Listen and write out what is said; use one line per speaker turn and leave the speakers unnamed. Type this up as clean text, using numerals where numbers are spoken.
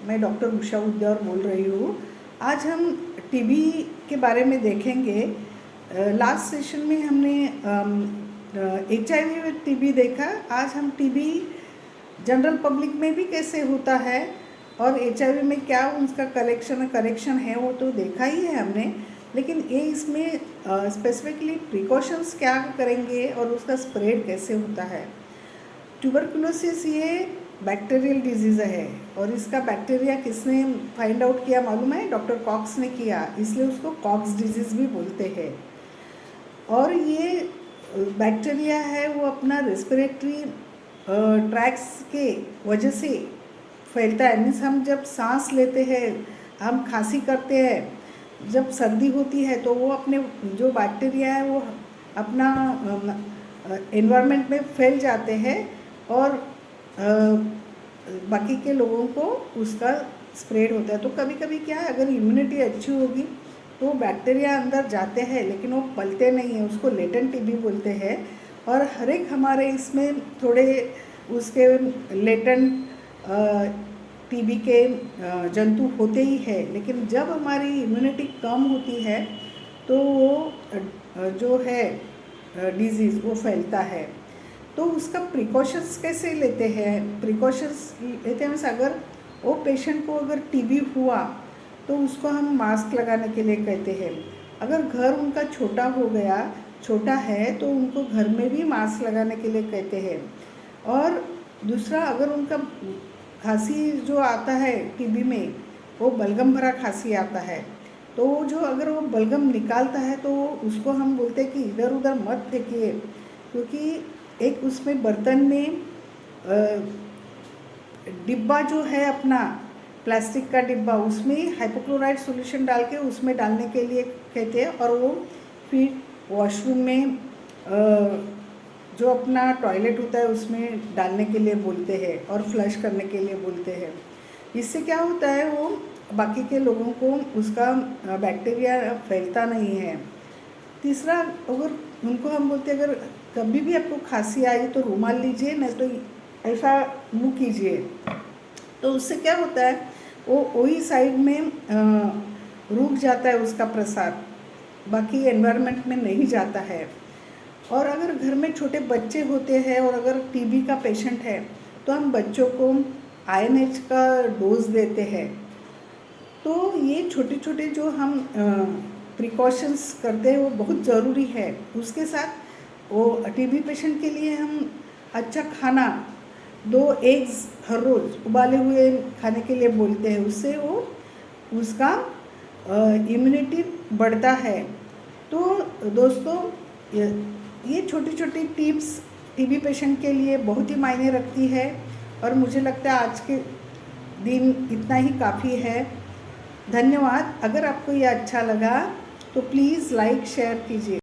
मैं डॉक्टर उषा उद्यौर बोल रही हूँ। आज हम टीबी के बारे में देखेंगे। लास्ट सेशन में हमने HIV विद टीबी देखा। आज हम टीबी जनरल पब्लिक में भी कैसे होता है और HIV में क्या उसका करेक्शन है वो तो देखा ही है हमने, लेकिन ये इसमें स्पेसिफिकली प्रिकॉशंस क्या करेंगे और उसका स्प्रेड कैसे होता है। ट्यूबरकुलोसिस ये बैक्टीरियल डिजीज़ है और इसका बैक्टीरिया किसने फाइंड आउट किया मालूम है? डॉक्टर कॉक्स ने किया, इसलिए उसको कॉक्स डिजीज़ भी बोलते हैं। और ये बैक्टीरिया है वो अपना रेस्पिरेटरी ट्रैक्स के वजह से फैलता है। मीन्स हम जब सांस लेते हैं, हम खांसी करते हैं, जब सर्दी होती है तो वो अपने जो बैक्टीरिया है वो अपना एनवायरनमेंट में फैल जाते हैं और बाकी के लोगों को उसका स्प्रेड होता है। तो कभी कभी क्या है, अगर इम्यूनिटी अच्छी होगी तो बैक्टीरिया अंदर जाते हैं लेकिन वो पलते नहीं हैं, उसको लेटेंट टीबी बोलते हैं। और हर एक हमारे इसमें थोड़े उसके लेटेंट टीबी के जंतु होते ही है, लेकिन जब हमारी इम्यूनिटी कम होती है तो वो जो है डिजीज़ वो फैलता है। तो उसका प्रिकॉशंस कैसे लेते हैं? प्रिकॉशंस लेते हैं अगर वो पेशेंट को अगर टीबी हुआ तो उसको हम मास्क लगाने के लिए कहते हैं। अगर घर उनका छोटा है तो उनको घर में भी मास्क लगाने के लिए कहते हैं। और दूसरा, अगर उनका खांसी जो आता है टीबी में वो बलगम भरा खांसी आता है तो जो अगर वो बलगम निकालता है तो उसको हम बोलते हैं कि इधर उधर मत फेंकिए, क्योंकि एक उसमें बर्तन में डिब्बा जो है अपना प्लास्टिक का डिब्बा, उसमें हाइपोक्लोराइड सॉल्यूशन डाल के उसमें डालने के लिए कहते हैं। और वो फिर वॉशरूम में जो अपना टॉयलेट होता है उसमें डालने के लिए बोलते हैं और फ्लश करने के लिए बोलते हैं। इससे क्या होता है, वो बाकी के लोगों को उसका बैक्टीरिया फैलता नहीं है। तीसरा, अगर उनको हम बोलते हैं अगर कभी भी आपको खांसी आई तो रुमाल लीजिए, नहीं तो ऐसा मुँह कीजिए, तो उससे क्या होता है वो वही साइड में रुक जाता है उसका प्रसार, बाकी एनवायरनमेंट में नहीं जाता है। और अगर घर में छोटे बच्चे होते हैं और अगर टीबी का पेशेंट है तो हम बच्चों को INH का डोज देते हैं। तो ये छोटे छोटे जो हम प्रिकॉशंस करते हैं वो बहुत ज़रूरी है। उसके साथ वो टीबी पेशेंट के लिए हम अच्छा खाना 2 एग्स हर रोज़ उबाले हुए खाने के लिए बोलते हैं, उससे वो उसका इम्यूनिटी बढ़ता है। तो दोस्तों, ये छोटी छोटी टिप्स टीबी पेशेंट के लिए बहुत ही मायने रखती है और मुझे लगता है आज के दिन इतना ही काफ़ी है। धन्यवाद। अगर आपको ये अच्छा लगा तो प्लीज़ लाइक शेयर कीजिए।